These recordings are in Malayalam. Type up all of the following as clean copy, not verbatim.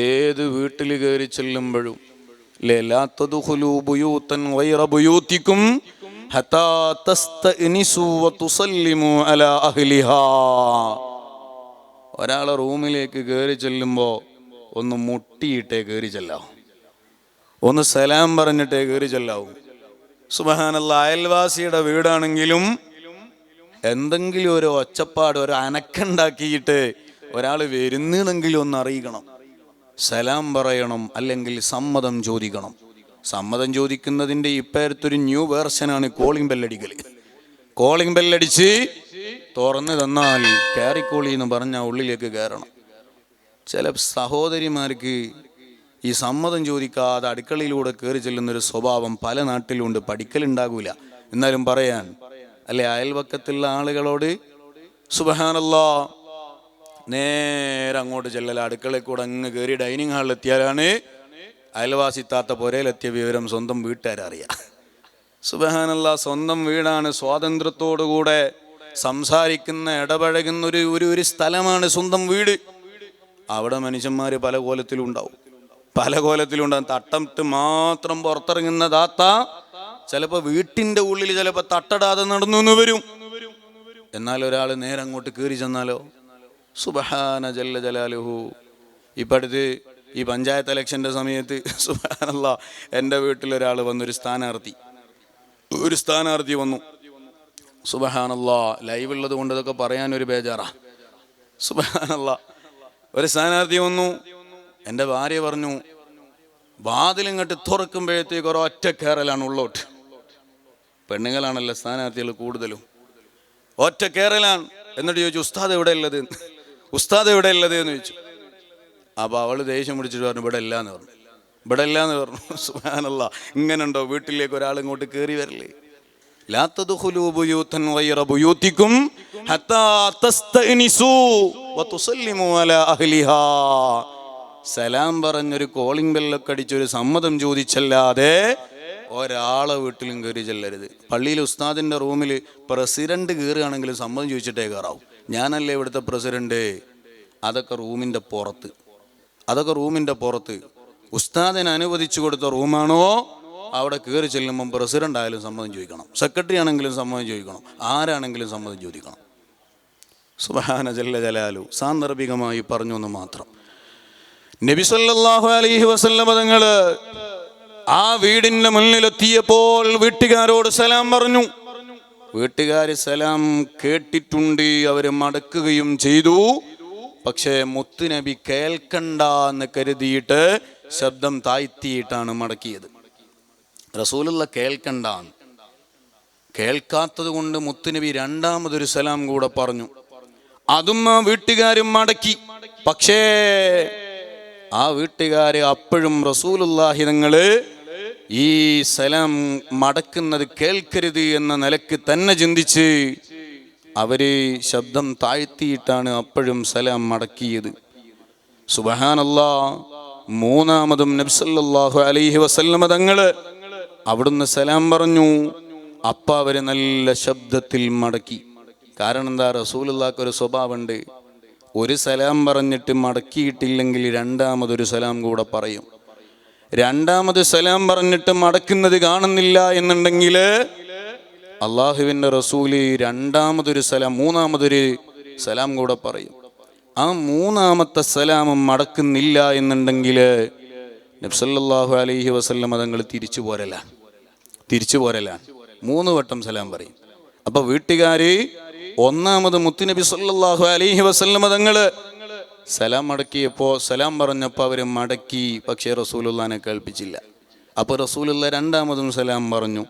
ഏത് വീട്ടിൽ കയറി ചെല്ലുമ്പോഴും ലാ തദ്ഖുലൂ ബുയൂതൻ ഗൈറ ബുയൂതികും ഹത്താ തസ്തഅനിസു വതുസല്ലിമു അലാ അഹ്ലിഹാ. ഒരാളെ റൂമിലേക്ക് കയറി ചെല്ലുമ്പോൾ ഒന്ന് മുട്ടിയിട്ടേ കയറി ചെല്ലാവൂ, ഒന്ന് സലാം പറഞ്ഞിട്ടേ കയറി ചെല്ലാവൂ. സുബ്ഹാനല്ലാഹ്, അയൽവാസിയുടെ വീടാണെങ്കിലും എന്തെങ്കിലും ഒരു ഒച്ചപ്പാട്, ഒരു അനക്കുണ്ടാക്കിയിട്ട് ഒരാൾ വരുന്നെങ്കിലും ഒന്ന് അറിയിക്കണം, സലാം പറയണം, അല്ലെങ്കിൽ സമ്മതം ചോദിക്കണം. സമ്മതം ചോദിക്കുന്നതിൻ്റെ ഇപ്പോഴത്തൊരു ന്യൂ വേർഷനാണ് കോളിംഗ് ബെല്ലടിക്കൽ. കോളിംഗ് ബെല്ലടിച്ച് തുറന്ന് തന്നാൽ കയറിക്കോളി എന്ന് പറഞ്ഞാൽ ഉള്ളിലേക്ക് കയറണം. ചില സഹോദരിമാർക്ക് ഈ സമ്മതം ചോദിക്കാതെ അടുക്കളയിലൂടെ കയറി ചെല്ലുന്നൊരു സ്വഭാവം പല നാട്ടിലുണ്ട്. പഠിക്കലുണ്ടാകൂല, എന്നാലും പറയാൻ അല്ലെ അയൽവക്കത്തുള്ള ആളുകളോട് സുബ്ഹാനല്ലാഹ് നേരെ അങ്ങോട്ട് ചെല്ലല. അടുക്കളയിൽ കൂടെ അങ്ങ് കയറി ഡൈനിങ് ഹാളിൽ എത്തിയാലാണ് അയൽവാസി താത്ത പുരയിലെത്തിയ വിവരം സ്വന്തം വീട്ടുകാരറിയാം. സുബ്ഹാനല്ലാഹ്, സ്വന്തം വീടാണ്, സ്വാതന്ത്ര്യത്തോടുകൂടെ സംസാരിക്കുന്ന, ഇടപഴകുന്ന ഒരു സ്ഥലമാണ് സ്വന്തം വീട്. അവിടെ മനുഷ്യന്മാർ പല കോലത്തിലുണ്ടാവും. തട്ടമിട്ട് മാത്രം പുറത്തിറങ്ങുന്ന താത്ത ചിലപ്പോൾ വീട്ടിൻ്റെ ഉള്ളിൽ ചിലപ്പോൾ തട്ടടാതെ നടന്നു എന്ന് വരും. എന്നാൽ ഒരാൾ നേരെ അങ്ങോട്ട് കയറി ചെന്നാലോ, സുബ്ഹാന ജല്ല ജലാലുഹു. ഇപ്പം അടുത്ത് ഈ പഞ്ചായത്ത് ഇലക്ഷൻ്റെ സമയത്ത് സുബ്ഹാനല്ലാഹ് എൻ്റെ വീട്ടിലൊരാൾ വന്നൊരു സ്ഥാനാർത്ഥി വന്നു. സുബ്ഹാനല്ലാഹ്, ലൈവ് ഉള്ളത് കൊണ്ട് ഇതൊക്കെ പറയാനൊരു ബേജാറാ. സുബ്ഹാനല്ലാഹ്, ഒരു സ്ഥാനാർത്ഥി വന്നു. എൻ്റെ ഭാര്യ പറഞ്ഞു, വാതിലിങ്ങോട്ട് തുറക്കുമ്പോഴത്തേക്ക് ഒരൊറ്റ കയറലാണ് ഉള്ളോട്ട്. പെണ്ണുങ്ങളാണല്ലോ സ്ഥാനാർത്ഥികൾ കൂടുതലും, ഒറ്റ കയറലാണ്. എന്നിട്ട് ചോദിച്ചു, ഉസ്താദ് എവിടെ ഉള്ളത് എന്ന് ചോദിച്ചു. അപ്പോൾ അവൾ ദേഷ്യം പിടിച്ചിട്ട് പറഞ്ഞു, ഇവിടെ ഇല്ലാന്ന് പറഞ്ഞു. സുബ്ഹാനല്ലാഹ്, ഇങ്ങനെയുണ്ടോ വീട്ടിലേക്ക് ഒരാൾ ഇങ്ങോട്ട് കയറി വരല്ലേ? ലാ തദ്ഖുലൂ ബുയൂതൻ ഗൈറ ബുയൂതികും ഹത്താ തസ്തഅനിസു വതുസല്ലിമു അലാ അഹ്ലിഹാ. സലാം പറഞ്ഞൊരു കോളിംഗ് ബെല്ലൊക്കെ അടിച്ചൊരു സമ്മതം ചോദിച്ചല്ലാതെ ഒരാളെ വീട്ടിലും കയറി ചെല്ലരുത്. പള്ളിയിൽ ഉസ്താദിൻ്റെ റൂമിൽ പ്രസിഡന്റ് കയറുകയാണെങ്കിൽ സമ്മതം ചോദിച്ചിട്ടേ കയറാവും. ഞാനല്ലേ ഇവിടുത്തെ പ്രസിഡന്റ്. അതൊക്കെ റൂമിൻ്റെ പുറത്ത് ഉസ്താദിന് അനുവദിച്ചു കൊടുത്ത റൂമാണോ അവിടെ കയറി ചെല്ലുമ്പം പ്രസിഡന്റ് ആയാലും സമ്മതം ചോദിക്കണം, സെക്രട്ടറി ആണെങ്കിലും സമ്മതം ചോദിക്കണം, ആരാണെങ്കിലും സമ്മതം ചോദിക്കണം. സുബ്ഹാന ജല്ല ജലാലു. സാന്ദർഭികമായി പറഞ്ഞു എന്ന് മാത്രം. നബി സല്ലല്ലാഹു അലൈഹി വസല്ലം തങ്ങൾ ആ വീടിന്റെ മുന്നിലെത്തിയപ്പോൾ വീട്ടുകാരോട് സലാം പറഞ്ഞു. വീട്ടുകാർ സലാം കേട്ടിട്ടുണ്ട്, അവർ മടക്കുകയും ചെയ്തു. പക്ഷേ മുത്തുനബി കേൾക്കണ്ട എന്ന് കരുതിയിട്ട് ശബ്ദം താഴ്ത്തിയിട്ടാണ് മടക്കിയത്. റസൂലുള്ള കേൾക്കാത്തത് കൊണ്ട് മുത്തുനബി രണ്ടാമതൊരു സലാം കൂടെ പറഞ്ഞു. അതും ആ വീട്ടുകാരും മടക്കി. പക്ഷേ ആ വീട്ടുകാര് അപ്പോഴും റസൂലുള്ളാഹി തങ്ങള് ഈ സലാം മടക്കുന്നത് കേൾക്കരുത് എന്ന നിലക്ക് തന്നെ ചിന്തിച്ച് അവര് ശബ്ദം താഴ്ത്തിയിട്ടാണ് അപ്പോഴും സലാം മടക്കിയത്. സുബ്ഹാനല്ലാഹ്, മൂന്നാമതും നബി സല്ലല്ലാഹു അലൈഹി വസല്ലം തങ്ങള് അവിടുന്ന് സലാം പറഞ്ഞു. അപ്പ അവര് നല്ല ശബ്ദത്തിൽ മടക്കി. കാരണം എന്താ, റസൂലുള്ളാഹിക്ക് ഒരു സ്വഭാവമുണ്ട്, ഒരു സലാം പറഞ്ഞിട്ട് മടക്കിയിട്ടില്ലെങ്കിൽ രണ്ടാമതൊരു സലാം കൂടെ പറയും. രണ്ടാമത് സലാം പറഞ്ഞിട്ട് മടക്കുന്നത് കാണുന്നില്ല എന്നുണ്ടെങ്കിൽ അള്ളാഹുവിൻ്റെ റസൂല് മൂന്നാമതൊരു സലാം കൂടെ പറയും. ആ മൂന്നാമത്തെ സലാം മടക്കുന്നില്ല എന്നുണ്ടെങ്കിൽ നബി സല്ലല്ലാഹു അലൈഹി വസല്ലം തങ്ങൾ തിരിച്ചു പോരലാണ്. 3 വട്ടം സലാം പറയും. അപ്പൊ വീട്ടുകാര് ഒന്നാമത് മുത്തുനബി സല്ലല്ലാഹു അലൈഹി വസല്ലം തങ്ങള് സലാം മടക്കിയപ്പോൾ, സലാം പറഞ്ഞപ്പോൾ അവര് മടക്കി. പക്ഷേ റസൂലുള്ളാഹിനെ കേൾപ്പിച്ചില്ല. അപ്പോൾ റസൂലുള്ള രണ്ടാമതും സലാം പറഞ്ഞു,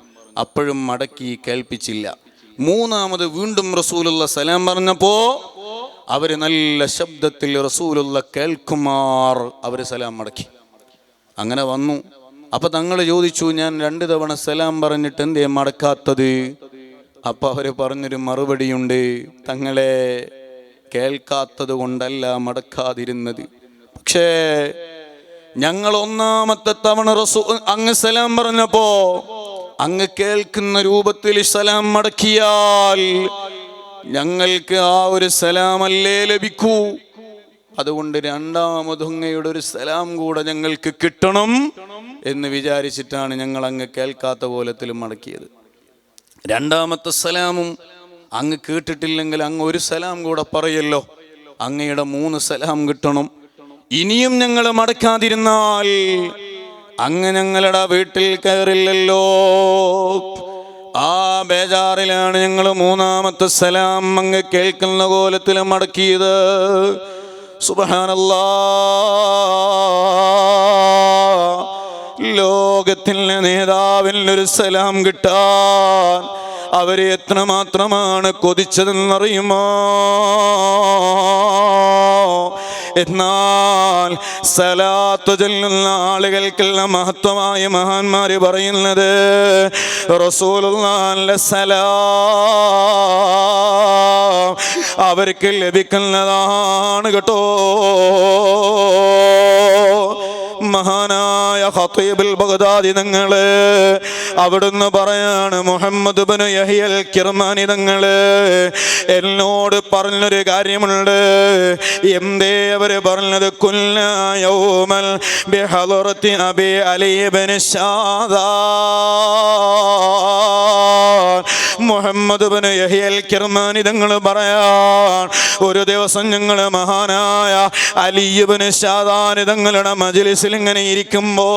അപ്പോഴും മടക്കി കേൾപ്പിച്ചില്ല. മൂന്നാമത് വീണ്ടും റസൂലുള്ള സലാം പറഞ്ഞപ്പോൾ അവര് നല്ല ശബ്ദത്തിൽ റസൂലുള്ള കേൾക്കുമാർ അവര് സലാം മടക്കി. അങ്ങനെ വന്നു. അപ്പൊ തങ്ങൾ ചോദിച്ചു, ഞാൻ 2 തവണ സലാം പറഞ്ഞിട്ട് എന്തേ മടക്കാത്തത്? അപ്പൊ അവര് പറഞ്ഞൊരു മറുപടിയുണ്ട്, തങ്ങളെ കേൾക്കാത്തത് കൊണ്ടല്ല മടക്കാതിരുന്നത്, പക്ഷേ ഞങ്ങൾ ഒന്നാമത്തെ തവണ അങ്ങ് സലാം പറഞ്ഞപ്പോ അങ്ങ് കേൾക്കുന്ന രൂപത്തിൽ സലാം മടക്കിയാൽ ഞങ്ങൾക്ക് ആ ഒരു സലാമല്ലേ ലഭിക്കൂ. അതുകൊണ്ട് രണ്ടാമതുങ്ങയുടെ ഒരു സലാം കൂടെ ഞങ്ങൾക്ക് കിട്ടണം എന്ന് വിചാരിച്ചിട്ടാണ് ഞങ്ങൾ അങ്ങ് കേൾക്കാത്ത കോലത്തിൽ മടക്കിയത്. രണ്ടാമത്തെ സലാമും അങ്ങ് കേട്ടിട്ടില്ലെങ്കിൽ അങ്ങ് ഒരു സലാം കൂടെ പറയല്ലോ, അങ്ങയുടെ 3 സലാം കിട്ടണം. ഇനിയും ഞങ്ങൾ മടക്കാതിരുന്നാൽ അങ്ങ് ഞങ്ങളുടെ വീട്ടിൽ കയറില്ലല്ലോ. ആ ബേജാറിലാണ് ഞങ്ങൾ 3ാമത്തെ സലാം അങ്ങ് കേൾക്കുന്ന കോലത്തിൽ മടക്കിയത്. സുബ്ഹാനല്ലാഹ്, ലോകത്തിലെ നേതാവിനൊരു സലാം കിട്ടാൻ അവര് എത്രമാത്രമാണ് കൊതിച്ചതെന്നറിയുമോ? എന്നാൽ സലാത്ത് ചൊല്ലുന്ന ആളുകൾക്കുള്ള മഹത്വമായ മഹാന്മാര് പറയുന്നത് റസൂലുള്ളാഹിന്റെ സലാം അവർക്ക് ലഭിക്കുന്നതാണ് കേട്ടോ. മഹാനായ ഖതീബുൽ ബഗ്ദാദി തങ്ങള് അവിടുന്ന് പറയാണ്, മുഹമ്മദ് ഇബ്നു യഹ്യൽ കിർമാനി തങ്ങള് എന്നോട് പറഞ്ഞൊരു കാര്യമുണ്ട്. എന്തേ അവര് പറഞ്ഞത്? കുല്ലാ യൗമൽ ബിഹളറത്തി അബി അലി ഇബ്നു ഷാദാൻ. മുഹമ്മദ് ഇബ്നു യഹ്യൽ കിർമാനി തങ്ങൾ പറയാൻ, ഒരു ദിവസം ഞങ്ങൾ മഹാനായ അലി ഇബ്നു ഷാദാൻ തങ്ങളുടെ മജ്ലിസിൽ ഇങ്ങനെ ഇരിക്കുമ്പോ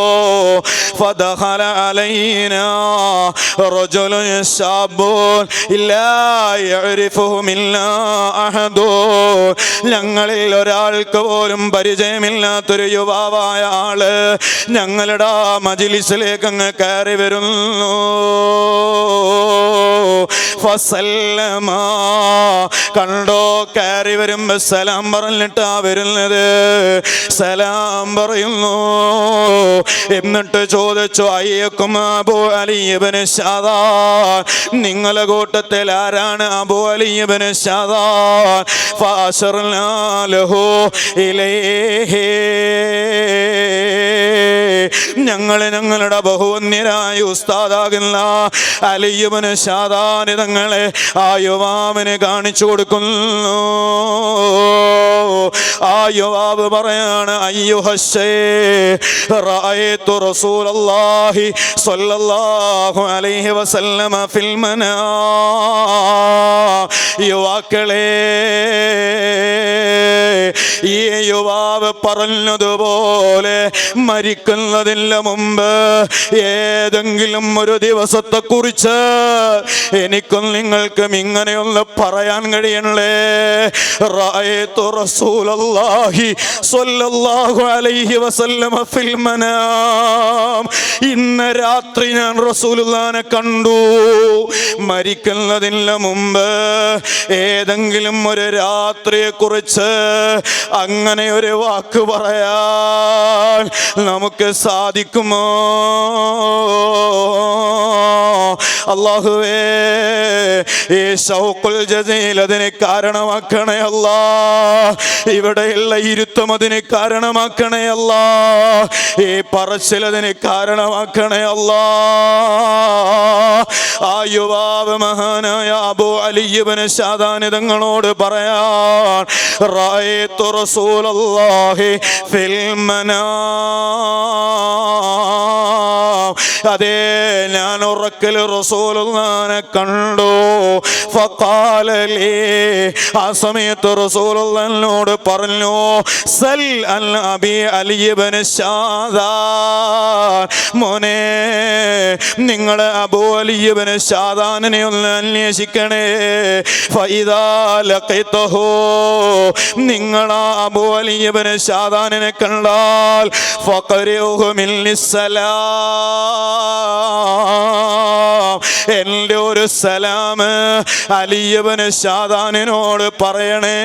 ഫദഖല അലൈനാ റജുലുൻ ശാബുൻ ഇല്ലാ യഅരിഫുഹു മിന്നാ അഹദു. ഞങ്ങളിൽ ഒരാൾക്ക് പോലും പരിചയമില്ലാത്തൊരു യുവാവായ ആള് ഞങ്ങളുടെ മജ്ലിസിലേക്ക് അങ്ങ് കയറി വരുന്നു. ഫസല്ലമ, കണ്ടോ കയറി വരുമ്പോ സലാം പറഞ്ഞിട്ടാ വരുന്നത്. സലാം പറയുന്നു. എന്നിട്ട് ചോദിച്ചു, അയ്യക്കും അബൂ അലി ഇബ്നു ഷാദാൻ, നിങ്ങളെ കൂട്ടത്തിൽ ആരാണ് അബൂ അലി ഇബ്നു ഷാദാൻ? ഫഅശർനാ ലഹു ഇലൈഹി, ഞങ്ങളുടെ ബഹുവന്യരായ ഉസ്താദാകുന്ന അലി ഇബ്നു ഷാദാൻ തങ്ങളെ ആ യുവാവിന് കാണിച്ചു കൊടുക്കുന്നു. ആ യുവാവ് പറയാണ്, അയ്യുഹശ്ശേ റഅയ്തു റസൂലല്ലാഹി സ്വല്ലല്ലാഹു അലൈഹി വസല്ലമ ഫിൽ മനാം. യുവാക്കളെ, ഈ യുവാവ് പറഞ്ഞതുപോലെ മരിക്കുന്നതിന് മുമ്പ് ഏതെങ്കിലും ഒരു ദിവസത്തെ കുറിച്ച് എനിക്കും നിങ്ങൾക്കും ഇങ്ങനെയൊന്ന് പറയാൻ കഴിയണല്ലേ? റഅയ്തു റസൂലല്ലാഹി സ്വല്ലല്ലാഹു അലൈഹി വസല്ലമ ഫിൽ മനാം. ഇന്ന് രാത്രി ഞാൻ റസൂലുള്ളാഹിനെ കണ്ടു. മരിക്കുന്നതിന് മുമ്പ് ഏതെങ്കിലും ഒരു രാത്രിയെ കുറിച്ച് അങ്ങനെ ഒരു വാക്ക് പറയാൻ നമുക്ക് സാധിക്കുമോ? അല്ലാഹുവേ, ഈ ശൗഖുൽ ജസീൽ അതിന് കാരണമാക്കണേ അല്ലാ. ഇവിടെയുള്ള ഇരുത്തം അതിന് കാരണമാക്കണേ അല്ലാ. ഈ പറച്ചിൽ അതിന് കാരണമാക്കണേ അല്ലാ. ആ യുവാവ് മഹാനായ അബൂ അലി ഇബ്നു ഷാദാൻ തങ്ങളോട് പറയാൻ, റഅയ്തു റസൂലല്ലാഹി ഫിൽ മനാം. അതേ, ഞാൻ ഉറക്കൽ റസൂലുള്ളാഹിനെ കണ്ടു. ഫഖാല ലീ, ആ സമയത്ത് റസൂലുള്ളാഹിനോട് പറഞ്ഞു, സൽ അൻ അബി അലി ഇബ്നു ഷാദാൻ, മോനെ നിങ്ങളെ അബൂ അലി ഇബ്നു ഷാദാനിനെ ഒന്ന് അന്വേഷിക്കണേ. ഫഇദാ ലഖിതഹു, നിങ്ങൾ അബൂ അലി ഇബ്നു ഷാദാനിനെ കണ്ടാൽ ഫഖരിഉഹു മിൻസലാം, എൻ്റെ ഒരു സലാം അലി ഇബ്നു ഷാദാനിനോട് പറയണേ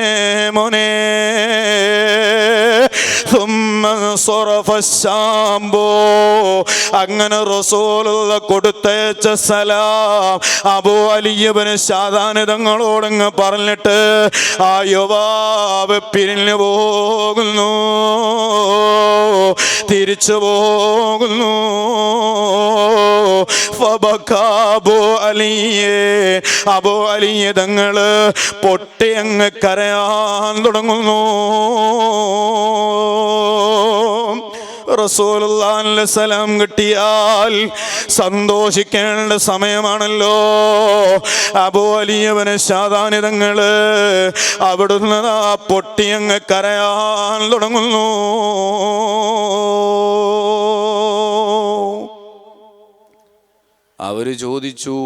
മോനെ. അങ്ങനെ റസൂലുള്ള കൊടുത്തയച്ച സലാം അബൂ അലി ഇബ്നു ഷാദാൻ തങ്ങളോടങ്ങ് പറഞ്ഞിട്ട് ആ യുവാവ് പിരിഞ്ഞു പോകുന്നു, തിരിച്ചു പോകുന്നു. അബൂ അലി തങ്ങള് പൊട്ടി അങ്ങ് കരയാൻ തുടങ്ങുന്നു. റസൂലുള്ളാഹിന്റെ സലാം കിട്ടിയാൽ സന്തോഷിക്കേണ്ട സമയമാണല്ലോ. അബൂ അലി ഇബ്നു ശാദാൻ തങ്ങള് അവിടുന്ന് പൊട്ടിയങ്ങ് കരയാൻ തുടങ്ങുന്നു. അവര് ചോദിച്ചു,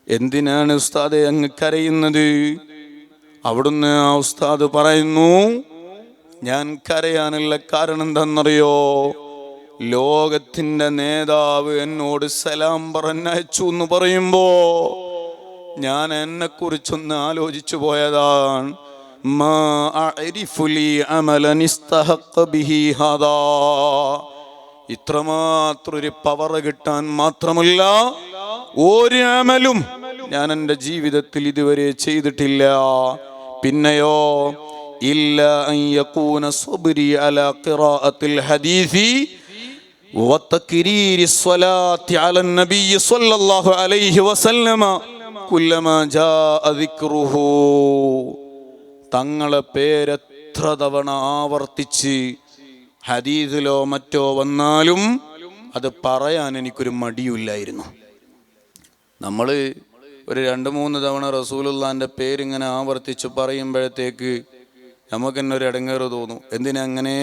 എന്തിനാണ് ഉസ്താദെ അങ്ങ് കരയുന്നത്? അവിടുന്ന് ആ ഉസ്താദ് പറയുന്നു, ഞാൻ കരയാനുള്ള കാരണം എന്താണെന്നറിയോ? ലോകത്തിന്റെ നേതാവ് എന്നോട് സലാം പറഞ്ഞയച്ചു എന്ന് പറയുമ്പോ ഞാൻ എന്നെ കുറിച്ചൊന്ന് ആലോചിച്ചു പോയതാണ്. മാ അഅരിഫു ലി അമലൻ ഇസ്തഹഖ ബിഹി ഹാദാ. ഇത്രമാത്രം ഒരു പവർ കിട്ടാൻ മാത്രമല്ല ഒരു അമലും ഞാൻ എൻ്റെ ജീവിതത്തിൽ ഇതുവരെ ചെയ്തിട്ടില്ല. പിന്നെയോ ഇല്ല അൻ യകൂന സബ്രി അലാ ഖിറാഅത്തിൽ ഹദീസി വതക്രീരി സ്വലാത്തി അലൻ നബി സ്വല്ലല്ലാഹു അലൈഹി വസല്ലമ കുല്ലമാ ജാഅ ദിക്റുഹു. തങ്ങളെ പേരെത്ര തവണ ആവർത്തിച്ച് ഹദീസിലോ മറ്റോ വന്നാലും അത് പറയാൻ എനിക്കൊരു മടിയില്ലായിരുന്നു. നമ്മൾ ഒരു 2-3 തവണ റസൂലുള്ളാഹിന്റെ പേരിങ്ങനെ ആവർത്തിച്ച് പറയുമ്പോഴത്തേക്ക് നമുക്ക് തന്നെ ഒരു ഇടങ്ങേറ് തോന്നും. എന്തിനാ അങ്ങനെ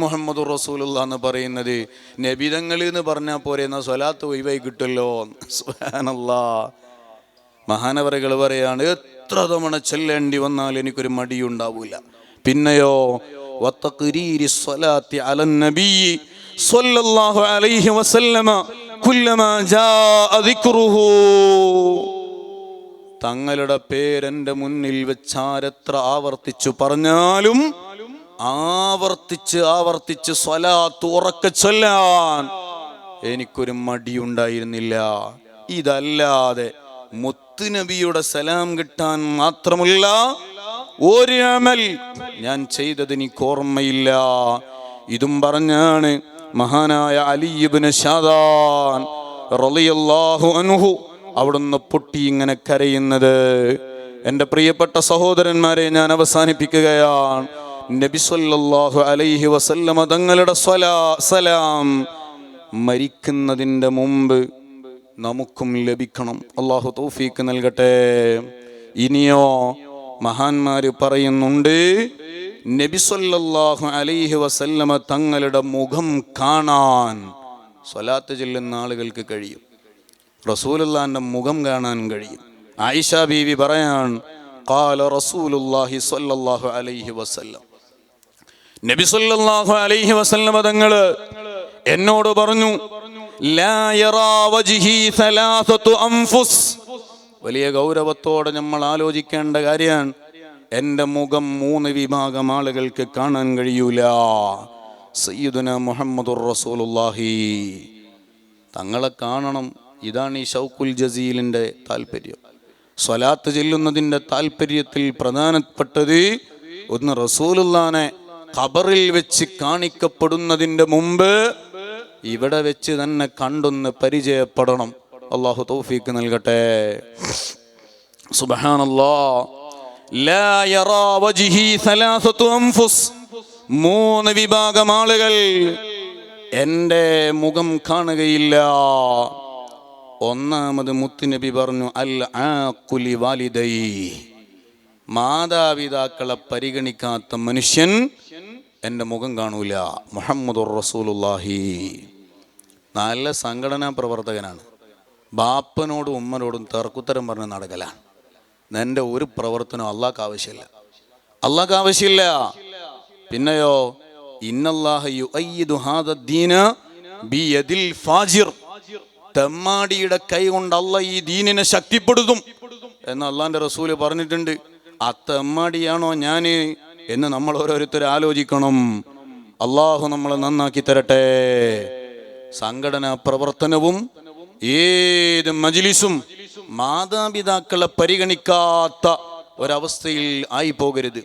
മുഹമ്മദുർ റസൂലുള്ളാഹി എന്ന് പറയുന്നത്? നബിതങ്ങൾ എന്ന് പറഞ്ഞാൽ പോരെ, എന്നാൽ സ്വലാത്ത് ഒഴിവായി കിട്ടുമല്ലോ. സുബ്ഹാനല്ലാഹ്. മഹാനവറുകൾ പറയാണ്, എത്ര തവണ ചൊല്ലേണ്ടി വന്നാൽ എനിക്കൊരു മടിയുണ്ടാവൂല. പിന്നെയോ വതഖരീരി സ്വലാത്തി അലൻ നബി സ്വല്ലല്ലാഹു അലൈഹി വസല്ലമ കുല്ലമാ ജാഅ ദിക്റുഹു. തങ്ങളുടെ പേരെന്റെ മുന്നിൽ വെച്ചാരെത്ര ആവർത്തിച്ചു പറഞ്ഞാലും ആവർത്തിച്ച് സ്വലാത്ത് ഉറക്കെ ചൊല്ലാൻ എനിക്കൊരു മടിയുണ്ടായിരുന്നില്ല. ഇതല്ലാതെ മുത്തുനബിയുടെ സലാം കിട്ടാൻ മാത്രമുള്ള ഒരു അമൽ ഞാൻ ചെയ്തത് എനിക്ക് ഓർമ്മയില്ല. ഇതും പറഞ്ഞാണ് മഹാനായ അലി ഇബ്നു ശാദാൻ റളിയല്ലാഹു അൻഹു അവിടുന്ന് പൊട്ടി ഇങ്ങനെ കരയുന്നത്. എൻ്റെ പ്രിയപ്പെട്ട സഹോദരന്മാരെ, ഞാൻ അവസാനിപ്പിക്കുകയാണ്. നബി സല്ലല്ലാഹു അലൈഹി വസല്ലമ തങ്ങളുടെ സലാം മരിക്കുന്നതിൻ്റെ മുമ്പ് നമുക്കും ലഭിക്കണം. അല്ലാഹു തൗഫീഖ് നൽകട്ടെ. ഇനിയോ മഹാന്മാര് പറയുന്നുണ്ട്, നബി സല്ലല്ലാഹു അലൈഹി വസല്ലമ തങ്ങളുടെ മുഖം കാണാൻ സ്വലാത്ത് ചൊല്ലുന്ന ആളുകൾക്ക് കഴിയും. റസൂലുള്ളാഹിന്റെ മുഖം കാണാൻ കഴിയും. ആയിഷ ബീവി പറയാൻ, ഖാല റസൂലുള്ളാഹി സ്വല്ലല്ലാഹു അലൈഹി വസല്ലം, നബി സല്ലല്ലാഹു അലൈഹി വസല്ലമ തങ്ങള് എന്നോട് പറഞ്ഞു, ലാ യറാ വജ്ഹി സലാസതു അൻഫുസ്. വലിയ ഗൗരവത്തോടെ നമ്മൾ ആലോചിക്കേണ്ട കാര്യമാണ്. എൻ്റെ മുഖം 3 വിഭാഗം ആളുകൾക്ക് കാണാൻ കഴിയൂല. സയ്യിദുനാ മുഹമ്മദുർ റസൂലുള്ളാഹി തങ്ങളെ കാണണം. ഇതാണ് ഈ ഷൗക്കുൽ ജസീലിൻ്റെ താല്പര്യം. സ്വലാത്ത് ചെല്ലുന്നതിൻ്റെ താല്പര്യത്തിൽ പ്രധാനപ്പെട്ടത് ഒന്ന്, റസൂലുള്ളാഹിനെ ഖബറിൽ വെച്ച് കാണിക്കപ്പെടുന്നതിൻ്റെ മുമ്പ് ഇവിടെ വെച്ച് തന്നെ കണ്ടൊന്ന് പരിചയപ്പെടണം. അല്ലാഹു തൗഫീഖ് നൽകട്ടെ. സുബ്ഹാനല്ലാഹ്. ലാ യറാ വജ്ഹി സലാസതു അൻഫുസ്. 3 വിഭാഗം ആളുകൾ എൻ്റെ മുഖം കാണുകയില്ല. ഒന്നാമത് മുത്തുനബി പറഞ്ഞു, അൽ ആഖുലി വാലിദൈ. മാതാപിതാക്കളെ പരിഗണിക്കാത്ത മനുഷ്യൻ എൻ്റെ മുഖം കാണൂല. മുഹമ്മദുർ റസൂലുള്ളാഹി. നല്ല സംഘടനാ പ്രവർത്തകനാണ്. ബാപ്പനോടും ഉമ്മനോടും തർക്കുത്തരം പറഞ്ഞ് നടക്കലാണ്. എൻ്റെ ഒരു പ്രവർത്തനം അള്ളാഹ്ക്ക് ആവശ്യമില്ല. പിന്നെയോ ഇന്നല്ലാഹ യുഅയ്യിദു ഹാദദ്ദീന ബിയദിൽ ഫാജിർ. തെമ്മാടിയുടെ കൈ കൊണ്ട് അള്ളാഹ് ഈ ദീനിനെ ശക്തിപ്പെടുത്തും എന്ന് അള്ളാഹിന്റെ റസൂല് പറഞ്ഞിട്ടുണ്ട്. ആ തെമ്മാടിയാണോ ഞാൻ എന്ന് നമ്മൾ ഓരോരുത്തർ ആലോചിക്കണം. അള്ളാഹു നമ്മളെ നന്നാക്കി തരട്ടെ. സംഘടനാ പ്രവർത്തനവും ഏത് മജ്ലിസും മാതാപിതാക്കളെ പരിഗണിക്കാത്ത ഒരവസ്ഥയിൽ ആയി പോകരുത്.